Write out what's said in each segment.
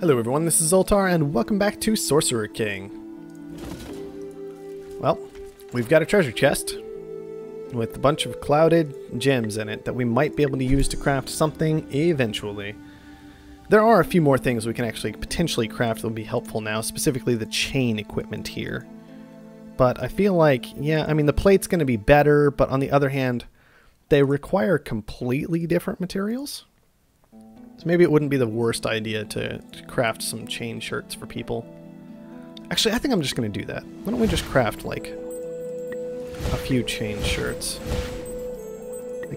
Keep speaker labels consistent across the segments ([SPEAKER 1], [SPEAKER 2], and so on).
[SPEAKER 1] Hello everyone, this is Zoltar, and welcome back to Sorcerer King. Well, we've got a treasure chest with a bunch of clouded gems in it that we might be able to use to craft something eventually. There are a few more things we can actually potentially craft that will be helpful now, specifically the chain equipment here. But I feel like, yeah, I mean the plate's going to be better, but on the other hand, they require completely different materials. So maybe it wouldn't be the worst idea to craft some chain shirts for people. Actually, I think I'm just going to do that. Why don't we just craft, like, a few chain shirts?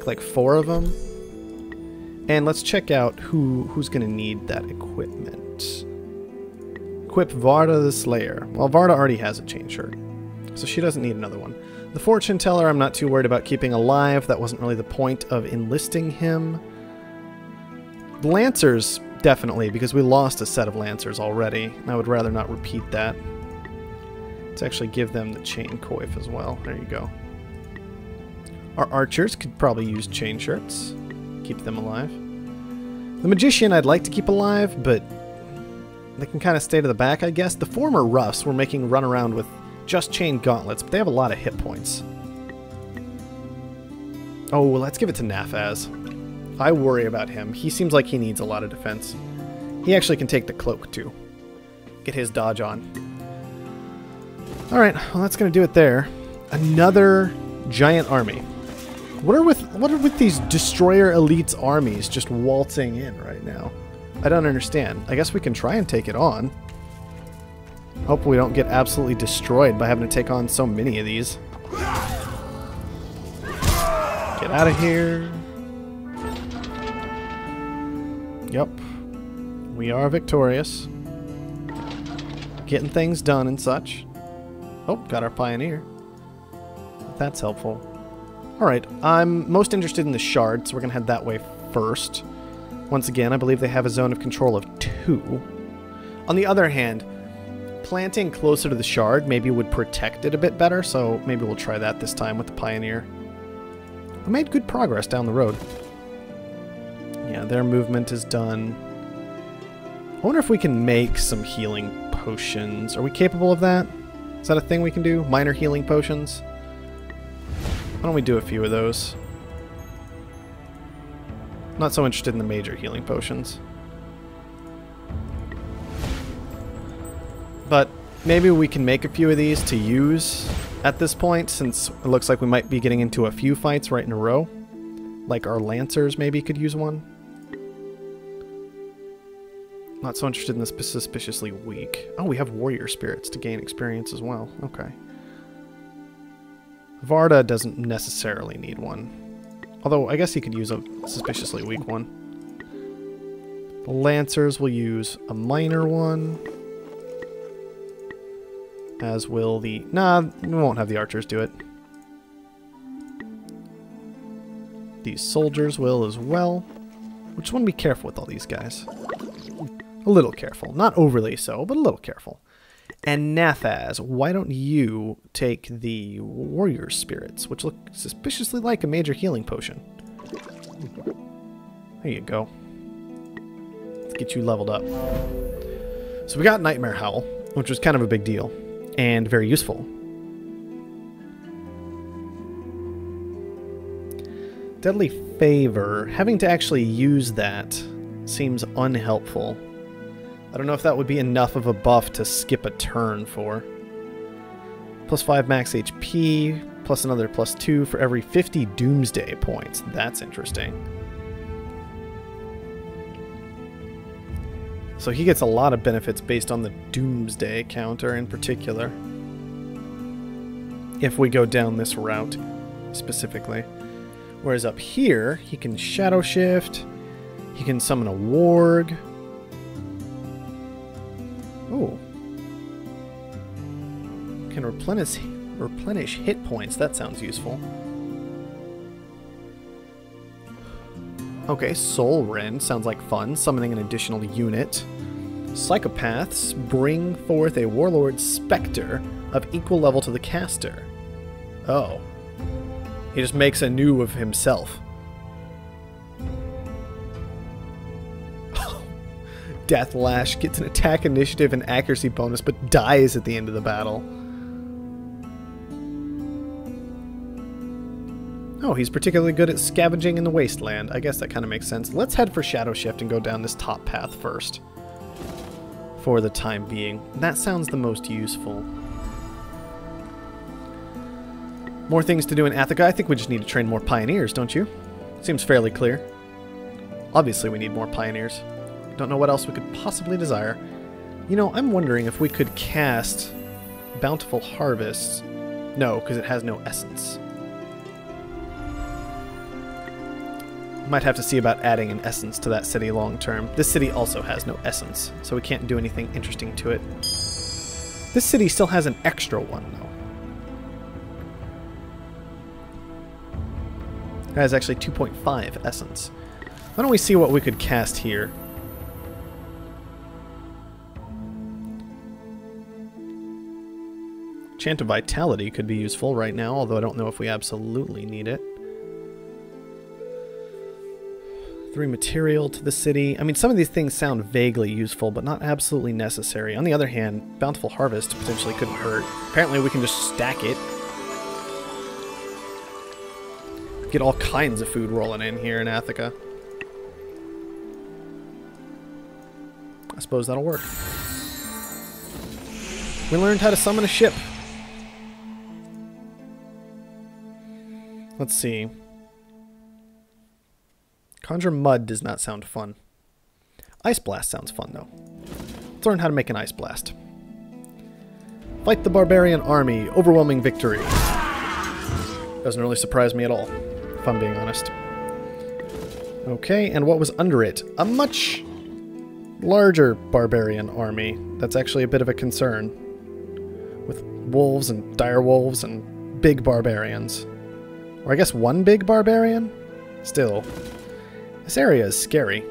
[SPEAKER 1] Like 4 of them? And let's check out who's going to need that equipment. Equip Varda the Slayer. Well, Varda already has a chain shirt, so she doesn't need another one. The Fortune Teller I'm not too worried about keeping alive. That wasn't really the point of enlisting him. The Lancers, definitely, because we lost a set of Lancers already. I would rather not repeat that. Let's actually give them the chain coif as well. There you go. Our Archers could probably use chain shirts. Keep them alive. The Magician I'd like to keep alive, but they can kind of stay to the back, I guess. The former Roughs were making run around with just chain gauntlets, but they have a lot of hit points. Oh, well, let's give it to Nafaz. I worry about him. He seems like he needs a lot of defense. He actually can take the cloak, too. Get his dodge on. Alright, well that's going to do it there. Another giant army. What are with these Destroyer Elite's armies just waltzing in right now? I don't understand. I guess we can try and take it on. Hope we don't get absolutely destroyed by having to take on so many of these. Get out of here. Yep, we are victorious. Getting things done and such. Oh, got our Pioneer. That's helpful. Alright, I'm most interested in the shard, so we're going to head that way first. Once again, I believe they have a zone of control of 2. On the other hand, planting closer to the shard maybe would protect it a bit better, so maybe we'll try that this time with the Pioneer. We made good progress down the road. Yeah, their movement is done. I wonder if we can make some healing potions. Are we capable of that? Is that a thing we can do? Minor healing potions? Why don't we do a few of those? Not so interested in the major healing potions. But maybe we can make a few of these to use at this point, since it looks like we might be getting into a few fights right in a row. Like our Lancers maybe could use one. Not so interested in the suspiciously weak. Oh, we have warrior spirits to gain experience as well. Okay. Varda doesn't necessarily need one. Although, I guess he could use a suspiciously weak one. The Lancers will use a minor one. As will the... Nah, we won't have the Archers do it. These soldiers will as well. We just want to be careful with all these guys. A little careful. Not overly so, but a little careful. And Nafaz, why don't you take the warrior spirits, which look suspiciously like a major healing potion. There you go. Let's get you leveled up. So we got Nightmare Howl, which was kind of a big deal, and very useful. Deadly Favor. Having to actually use that seems unhelpful. I don't know if that would be enough of a buff to skip a turn for. Plus 5 max HP, plus another plus 2 for every 50 Doomsday points. That's interesting. So he gets a lot of benefits based on the Doomsday counter in particular. If we go down this route specifically. Whereas up here, he can Shadow Shift, he can summon a Warg. Oh. Can replenish hit points. That sounds useful. Okay, Soul Rend sounds like fun. Summoning an additional unit. Psychopaths bring forth a Warlord Spectre of equal level to the caster. Oh. He just makes a new of himself. Death Lash, gets an attack initiative and accuracy bonus, but dies at the end of the battle. Oh, he's particularly good at scavenging in the wasteland. I guess that kind of makes sense. Let's head for Shadow Shift and go down this top path first. For the time being. That sounds the most useful. More things to do in Attica. I think we just need to train more pioneers, don't you? Seems fairly clear. Obviously we need more pioneers. Don't know what else we could possibly desire. You know, I'm wondering if we could cast Bountiful Harvest. No, because it has no essence. Might have to see about adding an essence to that city long term. This city also has no essence, so we can't do anything interesting to it. This city still has an extra one, though. It has actually 2.5 essence. Why don't we see what we could cast here? Chant of Vitality could be useful right now, although I don't know if we absolutely need it. 3 material to the city. I mean, some of these things sound vaguely useful, but not absolutely necessary. On the other hand, Bountiful Harvest potentially couldn't hurt. Apparently we can just stack it. Get all kinds of food rolling in here in Attica. I suppose that'll work. We learned how to summon a ship. Let's see. Conjure Mud does not sound fun. Ice Blast sounds fun, though. Let's learn how to make an Ice Blast. Fight the Barbarian Army. Overwhelming victory. Doesn't really surprise me at all, if I'm being honest. Okay, and what was under it? A much larger Barbarian Army. That's actually a bit of a concern. With wolves and dire wolves and big barbarians. Or I guess one big barbarian? Still. This area is scary.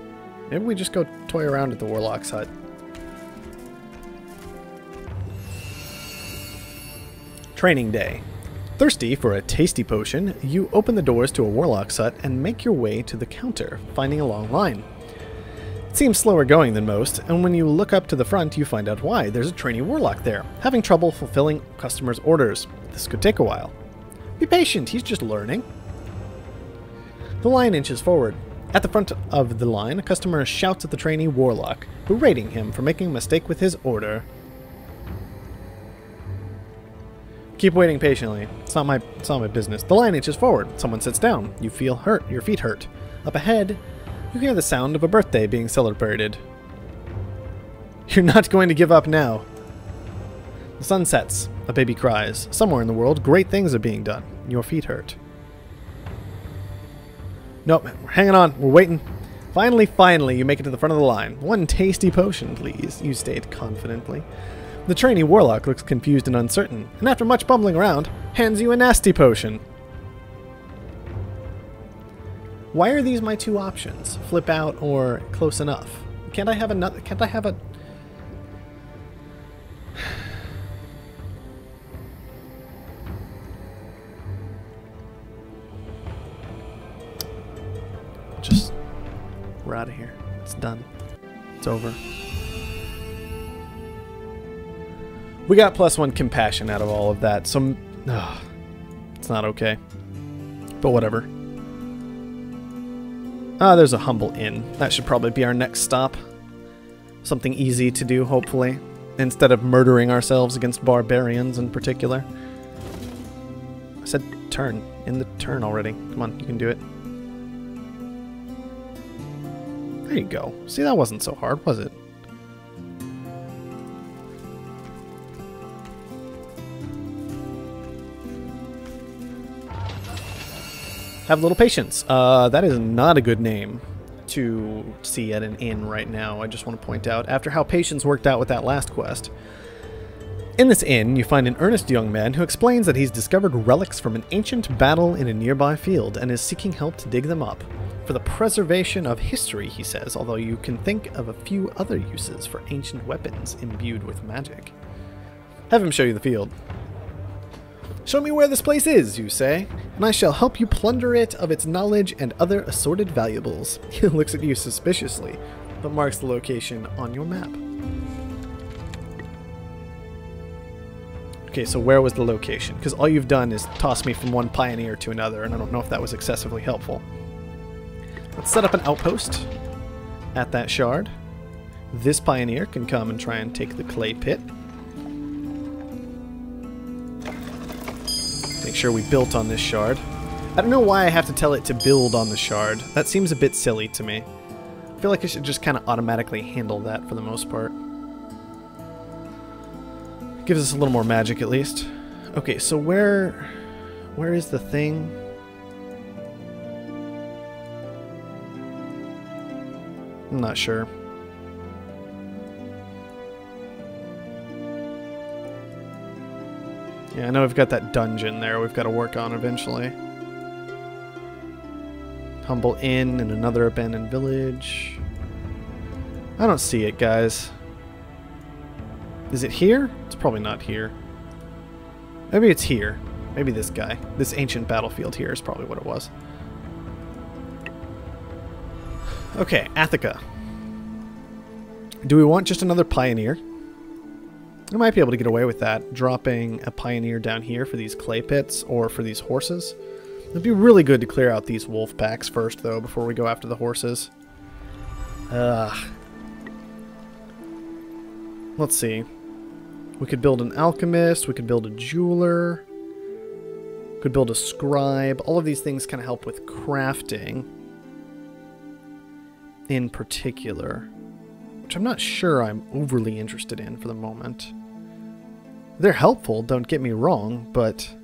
[SPEAKER 1] Maybe we just go toy around at the Warlock's hut. Training day. Thirsty for a tasty potion, you open the doors to a Warlock's hut and make your way to the counter, finding a long line. It seems slower going than most, and when you look up to the front you find out why. There's a trainee Warlock there, having trouble fulfilling customers' orders. This could take a while. Be patient, he's just learning. The line inches forward. At the front of the line, a customer shouts at the trainee Warlock, berating him for making a mistake with his order. Keep waiting patiently. It's not my business. The line inches forward. Someone sits down. You feel hurt. Your feet hurt. Up ahead, you hear the sound of a birthday being celebrated. You're not going to give up now. The sun sets. A baby cries. Somewhere in the world, great things are being done. Your feet hurt. Nope, we're hanging on. We're waiting. Finally, you make it to the front of the line. One tasty potion, please, you state confidently. The trainee Warlock looks confused and uncertain, and after much bumbling around, hands you a nasty potion. Why are these my two options? Flip out or close enough? Can't I have another? Can't I have a... Just... We're out of here. It's done. It's over. We got +1 compassion out of all of that, so... it's not okay. But whatever. Ah, there's a humble inn. That should probably be our next stop. Something easy to do, hopefully. Instead of murdering ourselves against barbarians in particular. I said turn. In the turn already. Come on, you can do it. There you go. See, that wasn't so hard, was it? Have a little patience. That is not a good name to see at an inn right now, I just want to point out, after how patience worked out with that last quest. In this inn, you find an earnest young man who explains that he's discovered relics from an ancient battle in a nearby field and is seeking help to dig them up. For the preservation of history, he says, although you can think of a few other uses for ancient weapons imbued with magic. Have him show you the field. Show me where this place is, you say, and I shall help you plunder it of its knowledge and other assorted valuables. He looks at you suspiciously. that marks the location on your map. Okay, so where was the location? Because all you've done is toss me from one pioneer to another, and I don't know if that was excessively helpful. Let's set up an outpost at that shard. This pioneer can come and try and take the clay pit. Make sure we built on this shard. I don't know why I have to tell it to build on the shard. That seems a bit silly to me. I feel like it should just kind of automatically handle that for the most part. Gives us a little more magic at least. Okay, so where is the thing? I'm not sure. Yeah, I know we've got that dungeon there we've got to work on eventually. Humble Inn and another abandoned village. I don't see it, guys. Is it here? It's probably not here. Maybe it's here. Maybe this guy. This ancient battlefield here is probably what it was. Okay, Attica. Do we want just another pioneer? I might be able to get away with that, dropping a pioneer down here for these clay pits or for these horses. It'd be really good to clear out these wolf packs first, though, before we go after the horses. Let's see. We could build an alchemist, we could build a jeweler, could build a scribe. All of these things kind of help with crafting in particular, which I'm not sure I'm overly interested in for the moment. They're helpful, don't get me wrong, but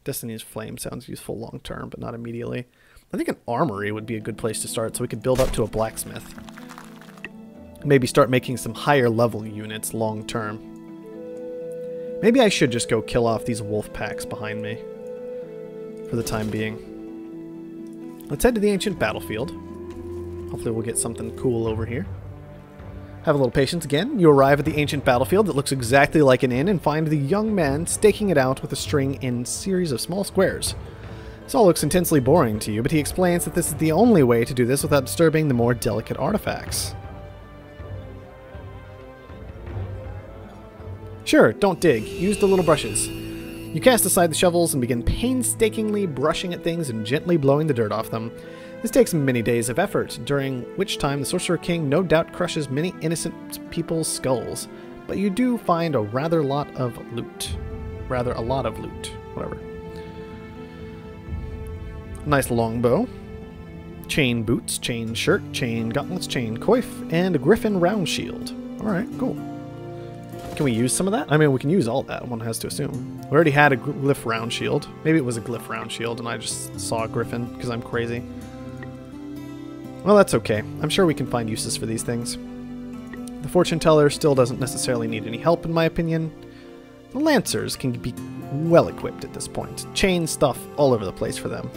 [SPEAKER 1] Destiny's Flame sounds useful long term, but not immediately. I think an armory would be a good place to start, so we could build up to a blacksmith. Maybe start making some higher level units long term. Maybe I should just go kill off these wolf packs behind me for the time being. Let's head to the ancient battlefield. Hopefully we'll get something cool over here. Have a little patience again. You arrive at the ancient battlefield that looks exactly like an inn and find the young man staking it out with a string in series of small squares. This all looks intensely boring to you, but he explains that this is the only way to do this without disturbing the more delicate artifacts. Sure, don't dig. Use the little brushes. You cast aside the shovels and begin painstakingly brushing at things and gently blowing the dirt off them. This takes many days of effort, during which time the Sorcerer King no doubt crushes many innocent people's skulls. But you do find a rather lot of loot. Rather a lot of loot. Whatever. Nice longbow. Chain boots, chain shirt, chain gauntlets, chain coif, and a griffin round shield. Alright, cool. Can we use some of that? I mean, we can use all that, one has to assume. We already had a glyph round shield. Maybe it was a glyph round shield and I just saw a griffin because I'm crazy. Well, that's okay. I'm sure we can find uses for these things. The fortune teller still doesn't necessarily need any help, in my opinion. The lancers can be well equipped at this point. Chain stuff all over the place for them.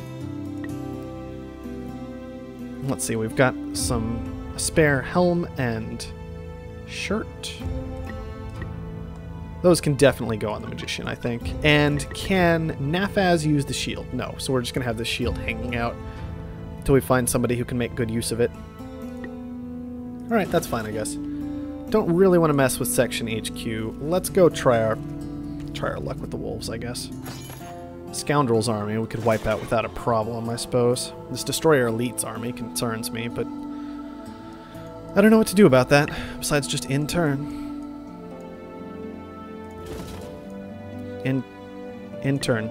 [SPEAKER 1] Let's see, we've got a spare helm and shirt. Those can definitely go on the magician, I think. And can Nafaz use the shield? No, so we're just gonna have the shield hanging out until we find somebody who can make good use of it. Alright, that's fine, I guess. Don't really want to mess with Section HQ. Let's go try our luck with the wolves, I guess. Scoundrel's army we could wipe out without a problem, I suppose. This Destroyer Elite's army concerns me, but I don't know what to do about that, besides just in turn. In turn.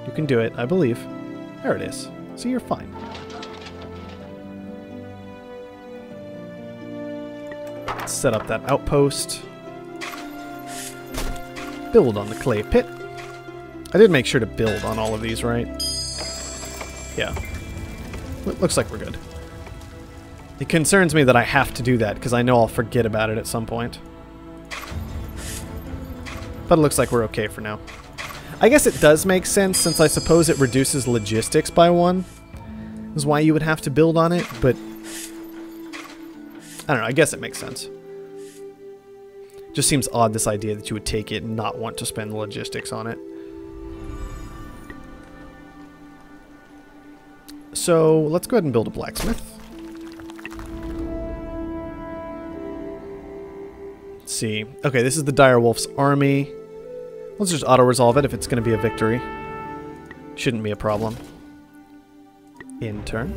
[SPEAKER 1] You can do it, I believe. There it is. So you're fine. Let's set up that outpost. Build on the clay pit. I did make sure to build on all of these, right? Yeah. Looks like we're good. It concerns me that I have to do that, because I know I'll forget about it at some point. But it looks like we're okay for now. I guess it does make sense, since I suppose it reduces logistics by 1. Is why you would have to build on it, but I don't know, I guess it makes sense. Just seems odd, this idea that you would take it and not want to spend the logistics on it. So let's go ahead and build a blacksmith. see. Okay, this is the Direwolf's army. Let's just auto-resolve it if it's going to be a victory. Shouldn't be a problem. In turn.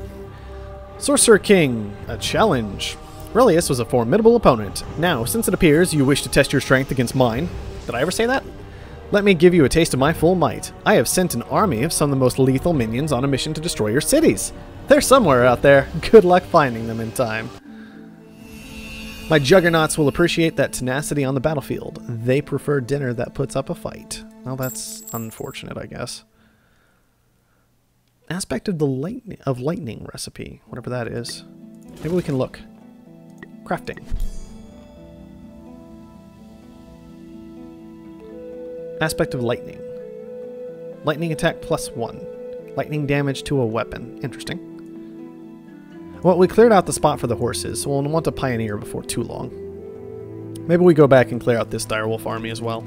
[SPEAKER 1] Sorcerer King, a challenge. Relius was a formidable opponent. Now, since it appears you wish to test your strength against mine... Did I ever say that? Let me give you a taste of my full might. I have sent an army of some of the most lethal minions on a mission to destroy your cities. They're somewhere out there. Good luck finding them in time. My juggernauts will appreciate that tenacity on the battlefield. They prefer dinner that puts up a fight. Well, that's unfortunate, I guess. Aspect of the lightning recipe, whatever that is. Maybe we can look. Crafting. Aspect of lightning. Lightning attack +1. Lightning damage to a weapon. Interesting. Well, we cleared out the spot for the horses, so we'll want a pioneer before too long. Maybe we go back and clear out this direwolf army as well.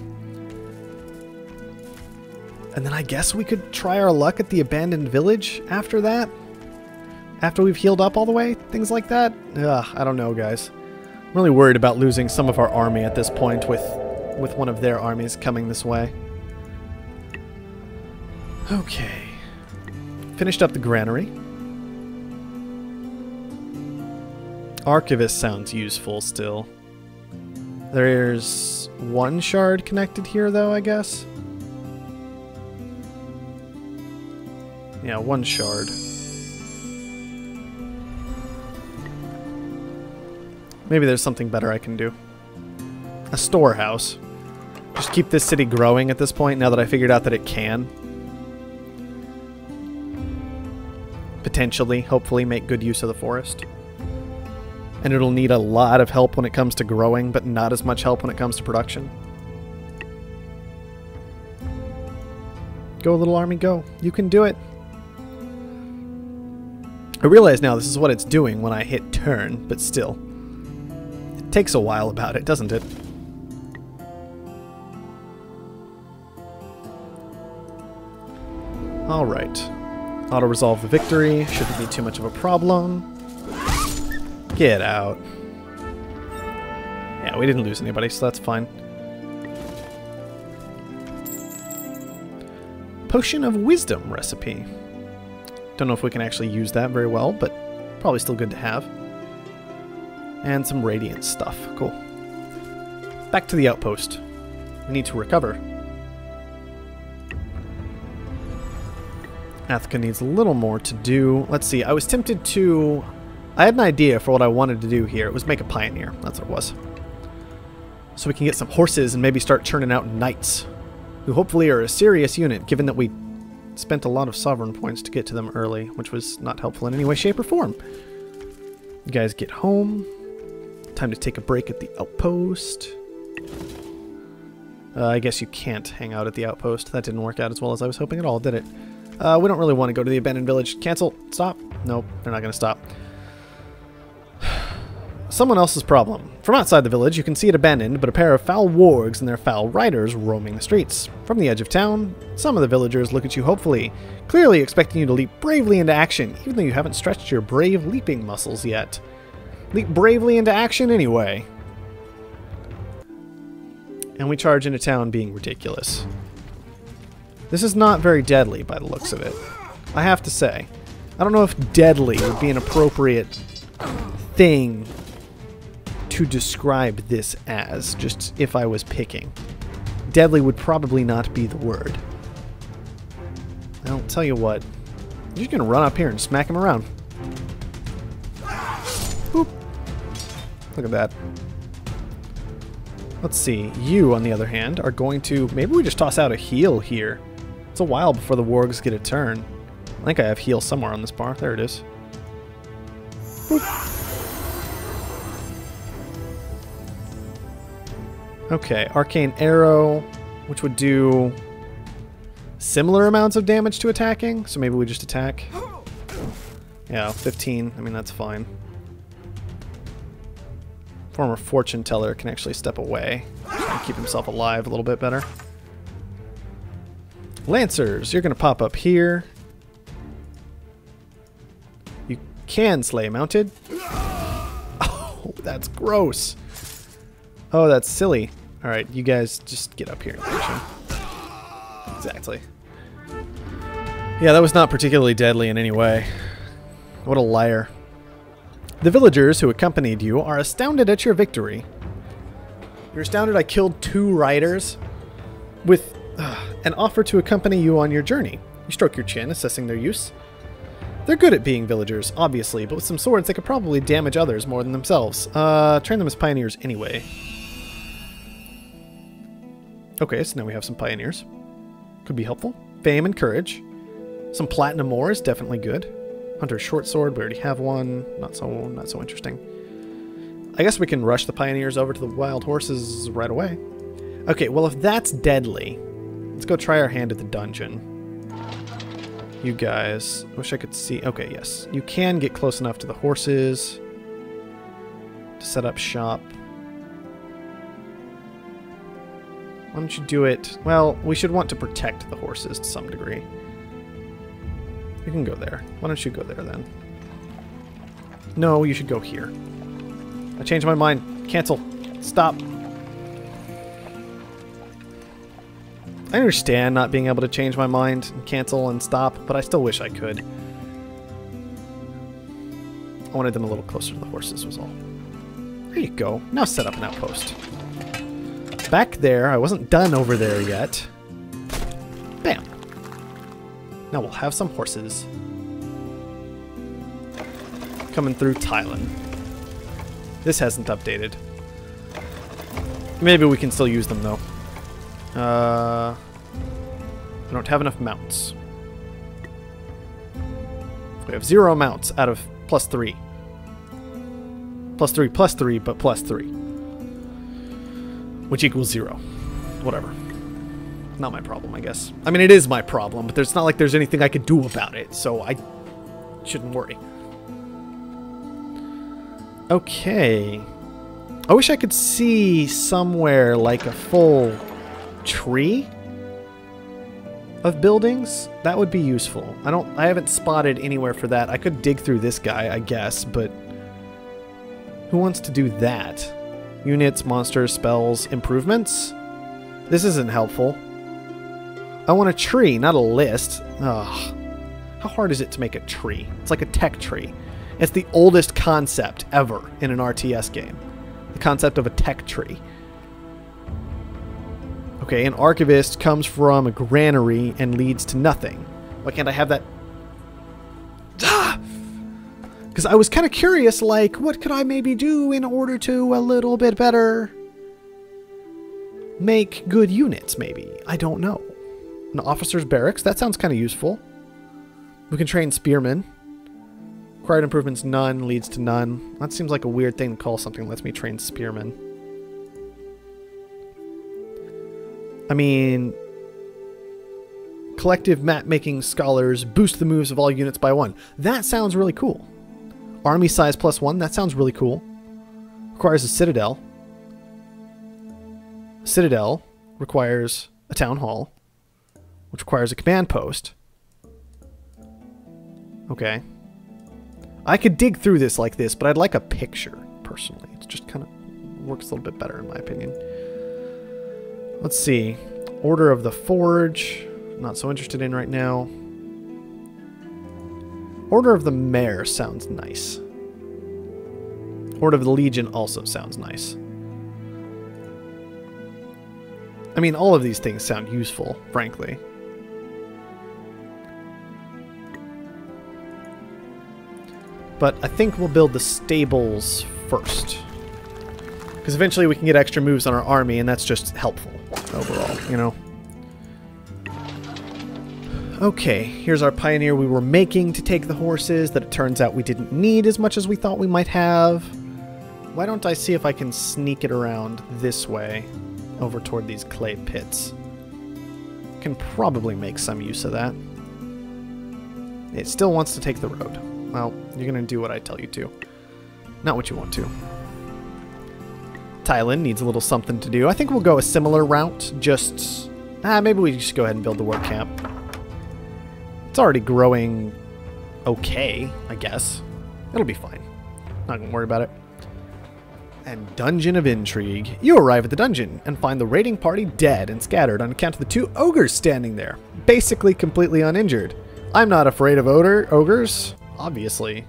[SPEAKER 1] And then I guess we could try our luck at the abandoned village after that? After we've healed up all the way? Things like that? Ugh, I don't know, guys. I'm really worried about losing some of our army at this point with one of their armies coming this way. Okay. Finished up the granary. Archivist sounds useful still. There's one shard connected here, though, I guess. Yeah, one shard. Maybe there's something better I can do. A storehouse. Just keep this city growing at this point, now that I figured out that it can. Potentially, hopefully, make good use of the forest. And it'll need a lot of help when it comes to growing, but not as much help when it comes to production. Go, little army, go. You can do it. I realize now this is what it's doing when I hit turn, but still. It takes a while about it, doesn't it? Alright. Auto-resolve the victory. Shouldn't be too much of a problem. Get out. Yeah, we didn't lose anybody, so that's fine. Potion of Wisdom recipe. Don't know if we can actually use that very well, but probably still good to have. And some Radiant stuff. Cool. Back to the outpost. We need to recover. Athka needs a little more to do. Let's see, I was tempted to... I had an idea for what I wanted to do here. It was make a pioneer. That's what it was. So we can get some horses and maybe start churning out knights, who hopefully are a serious unit, given that we spent a lot of sovereign points to get to them early, which was not helpful in any way, shape, or form. You guys get home. Time to take a break at the outpost. I guess you can't hang out at the outpost. That didn't work out as well as I was hoping at all, did it? We don't really want to go to the abandoned village. Cancel. Stop. Nope, they're not going to stop. Someone else's problem. From outside the village, you can see it abandoned, but a pair of foul wargs and their foul riders roaming the streets. From the edge of town, some of the villagers look at you hopefully, clearly expecting you to leap bravely into action, even though you haven't stretched your brave leaping muscles yet. Leap bravely into action anyway. And we charge into town being ridiculous. This is not very deadly by the looks of it. I have to say. I don't know if deadly would be an appropriate thing to describe this as, just if I was picking. Deadly would probably not be the word. I'll tell you what. You're just going to run up here and smack him around. Boop. Look at that. Let's see. You, on the other hand, are going to... Maybe we just toss out a heal here. It's a while before the wargs get a turn. I think I have heal somewhere on this bar. There it is. Boop. Okay, Arcane Arrow, which would do similar amounts of damage to attacking, so maybe we just attack. Yeah, 15, I mean, that's fine. Former Fortune Teller can actually step away, try to keep himself alive a little bit better. Lancers, you're going to pop up here. You can slay mounted. Oh, that's gross. Oh, that's silly. Alright, you guys just get up here. Exactly. Yeah, that was not particularly deadly in any way. What a liar. The villagers who accompanied you are astounded at your victory. You're astounded I killed 2 riders with an offer to accompany you on your journey. You stroke your chin, assessing their use. They're good at being villagers, obviously, but with some swords they could probably damage others more than themselves. Train them as pioneers anyway. Okay, so now we have some pioneers. Could be helpful. Fame and courage. Some platinum ore is definitely good. Hunter's short sword, we already have one. Not so interesting. I guess we can rush the pioneers over to the wild horses right away. Okay, well if that's deadly, let's go try our hand at the dungeon. You guys, wish I could see. Okay, yes. You can get close enough to the horses to set up shop. Why don't you do it? Well, we should want to protect the horses to some degree. You can go there. Why don't you go there then? No, you should go here. I changed my mind. Cancel. Stop. I understand not being able to change my mind and cancel and stop, but I still wish I could. I wanted them a little closer to the horses was all. There you go. Now set up an outpost. Back there. I wasn't done over there yet. Bam. Now we'll have some horses. Coming through Thailand. This hasn't updated. Maybe we can still use them though. I don't have enough mounts. We have 0 mounts out of +3. +3, +3, but +3. Which equals 0. Whatever. Not my problem, I guess. I mean, it is my problem, but it's not like there's anything I could do about it, so I shouldn't worry. Okay. I wish I could see somewhere like a full tree of buildings. That would be useful. I haven't spotted anywhere for that. I could dig through this guy, I guess, but who wants to do that? Units, monsters, spells, improvements? This isn't helpful. I want a tree, not a list. Ugh. How hard is it to make a tree? It's like a tech tree. It's the oldest concept ever in an RTS game. The concept of a tech tree. Okay, an archivist comes from a granary and leads to nothing. Why can't I have that? Because I was kind of curious, like, what could I maybe do in order to a little bit better make good units, maybe? I don't know. An officer's barracks, that sounds kind of useful. We can train spearmen. Required improvements, none, leads to none. That seems like a weird thing to call something that lets me train spearmen. I mean, collective map-making scholars boost the moves of all units by 1. That sounds really cool. Army size +1, that sounds really cool. Requires a citadel. A citadel requires a town hall, which requires a command post. Okay. I could dig through this like this, but I'd like a picture, personally. It just kind of works a little bit better, in my opinion. Let's see. Order of the Forge. Not so interested in right now. Order of the Mare sounds nice. Order of the Legion also sounds nice. I mean, all of these things sound useful, frankly. But I think we'll build the stables first. Because eventually we can get extra moves on our army, and that's just helpful overall, you know? Okay, here's our pioneer we were making to take the horses that it turns out we didn't need as much as we thought we might have. Why don't I see if I can sneak it around this way over toward these clay pits? Can probably make some use of that. It still wants to take the road. Well, you're going to do what I tell you to. Not what you want to. Thailand needs a little something to do. I think we'll go a similar route, just... maybe we just go ahead and build the work camp. It's already growing okay, I guess. It'll be fine. Not going to worry about it. And Dungeon of Intrigue. You arrive at the dungeon and find the raiding party dead and scattered on account of the 2 ogres standing there, basically completely uninjured. I'm not afraid of ogres, obviously.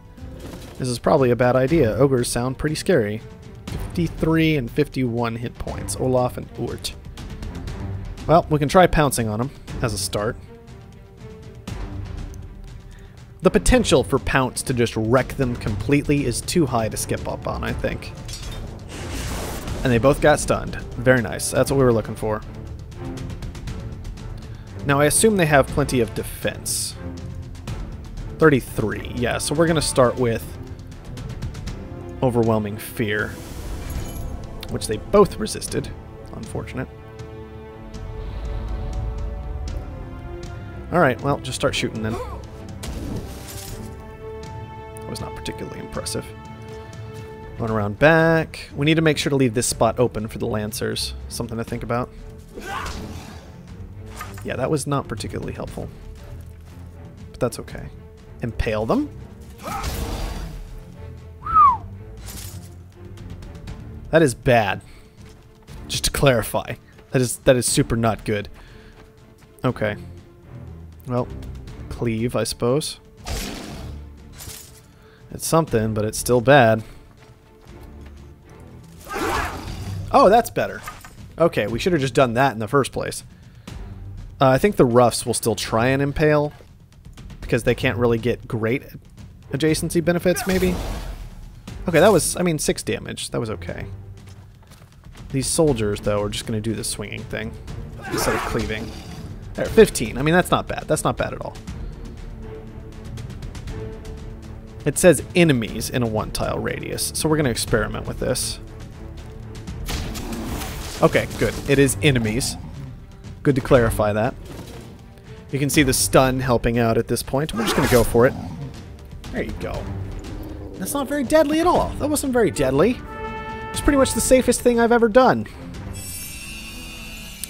[SPEAKER 1] This is probably a bad idea. Ogres sound pretty scary. 53 and 51 hit points. Olaf and Urt. Well, we can try pouncing on them as a start. The potential for Pounce to just wreck them completely is too high to skip up on, I think. And they both got stunned. Very nice. That's what we were looking for. Now, I assume they have plenty of defense. 33. Yeah, so we're going to start with Overwhelming Fear, which they both resisted. Unfortunate. Alright, well, just start shooting then. That was not particularly impressive. Run around back. We need to make sure to leave this spot open for the Lancers. Something to think about. Yeah, that was not particularly helpful. But that's okay. Impale them. That is bad. Just to clarify. That is super not good. Okay. Well, cleave, I suppose. It's something, but it's still bad. Oh, that's better. Okay, we should have just done that in the first place. I think the roughs will still try and impale, because they can't really get great adjacency benefits, maybe? Okay, that was, I mean, 6 damage. That was okay. These soldiers, though, are just going to do the swinging thing instead of cleaving. There, 15. I mean, that's not bad. That's not bad at all. It says enemies in a 1-tile radius, so we're going to experiment with this. Okay, good. It is enemies. Good to clarify that. You can see the stun helping out at this point. We're just going to go for it. There you go. That's not very deadly at all. That wasn't very deadly. It's pretty much the safest thing I've ever done.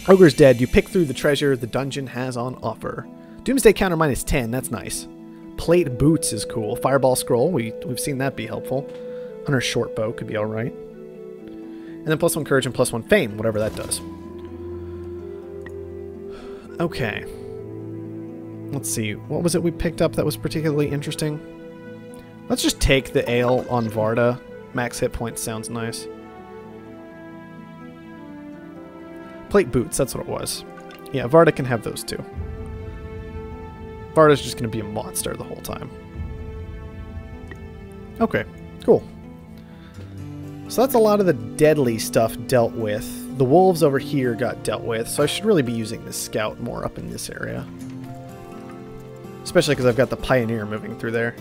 [SPEAKER 1] Ogre's dead. You pick through the treasure the dungeon has on offer. Doomsday counter -10. That's nice. Plate boots is cool. Fireball scroll. We've seen that be helpful. Hunter's short bow could be alright. And then +1 courage and +1 fame, whatever that does. Okay. Let's see. What was it we picked up that was particularly interesting? Let's just take the ale on Varda. Max hit points sounds nice. Plate boots, that's what it was. Yeah, Varda can have those too. Varda's just going to be a monster the whole time. Okay, cool. So that's a lot of the deadly stuff dealt with. The wolves over here got dealt with, so I should really be using this scout more up in this area. Especially because I've got the pioneer moving through there.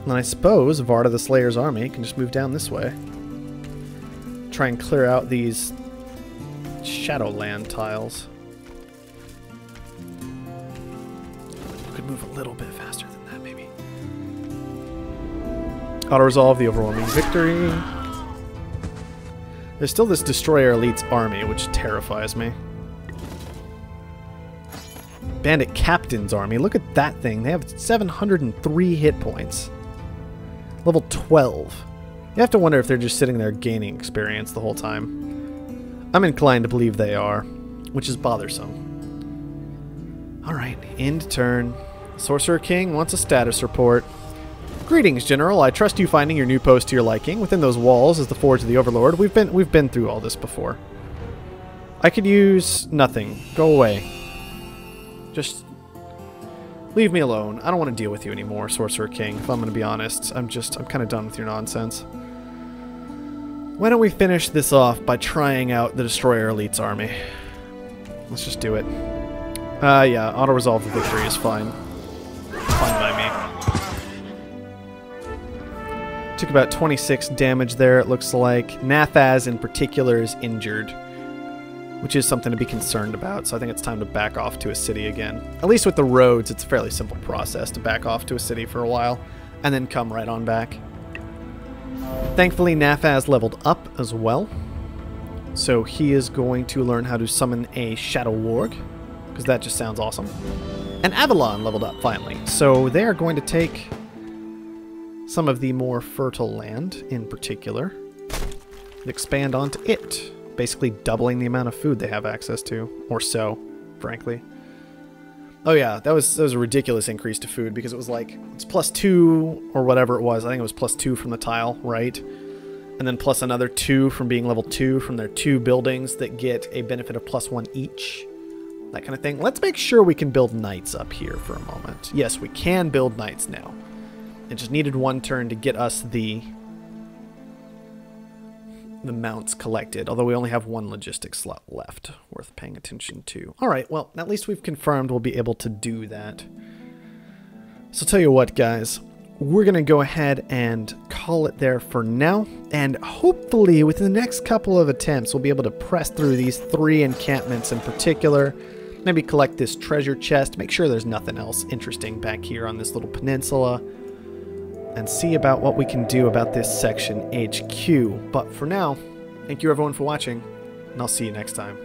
[SPEAKER 1] And I suppose Varda the Slayer's army can just move down this way. Try and clear out these Shadowland tiles. Could move a little bit faster than that, maybe. Auto-resolve the overwhelming victory. There's still this Destroyer Elite's army, which terrifies me. Bandit Captain's army. Look at that thing. They have 703 hit points. Level 12. You have to wonder if they're just sitting there gaining experience the whole time. I'm inclined to believe they are, which is bothersome. Alright, end turn. Sorcerer King wants a status report. Greetings, General. I trust you finding your new post to your liking. Within those walls is the Forge of the Overlord. We've been through all this before. I could use nothing. Go away. Just leave me alone. I don't want to deal with you anymore, Sorcerer King, if I'm going to be honest. I'm kind of done with your nonsense. Why don't we finish this off by trying out the Destroyer Elite's army? Let's just do it. Yeah, auto-resolve the victory is fine. Fine by me. Took about 26 damage there, it looks like. Nathaz, in particular, is injured, which is something to be concerned about, so I think it's time to back off to a city again. At least with the roads, it's a fairly simple process to back off to a city for a while, and then come right on back. Thankfully, Nathaz leveled up as well, so he is going to learn how to summon a Shadow Warg, because that just sounds awesome. And Avalon leveled up, finally, so they are going to take some of the more fertile land, in particular. expand onto it. Basically doubling the amount of food they have access to. Or so, frankly. Oh yeah, that was a ridiculous increase to food because it was like, it's +2 or whatever it was. I think it was +2 from the tile, right? And then plus another 2 from being level 2 from their 2 buildings that get a benefit of +1 each. That kind of thing. Let's make sure we can build knights up here for a moment. Yes, we can build knights now. It just needed 1 turn to get us the mounts collected, although we only have 1 logistics slot left worth paying attention to. Alright, well, at least we've confirmed we'll be able to do that. So tell you what, guys, we're going to go ahead and call it there for now, and hopefully within the next couple of attempts we'll be able to press through these 3 encampments in particular, maybe collect this treasure chest, make sure there's nothing else interesting back here on this little peninsula, and see about what we can do about this section HQ. But for now, thank you everyone for watching, and I'll see you next time.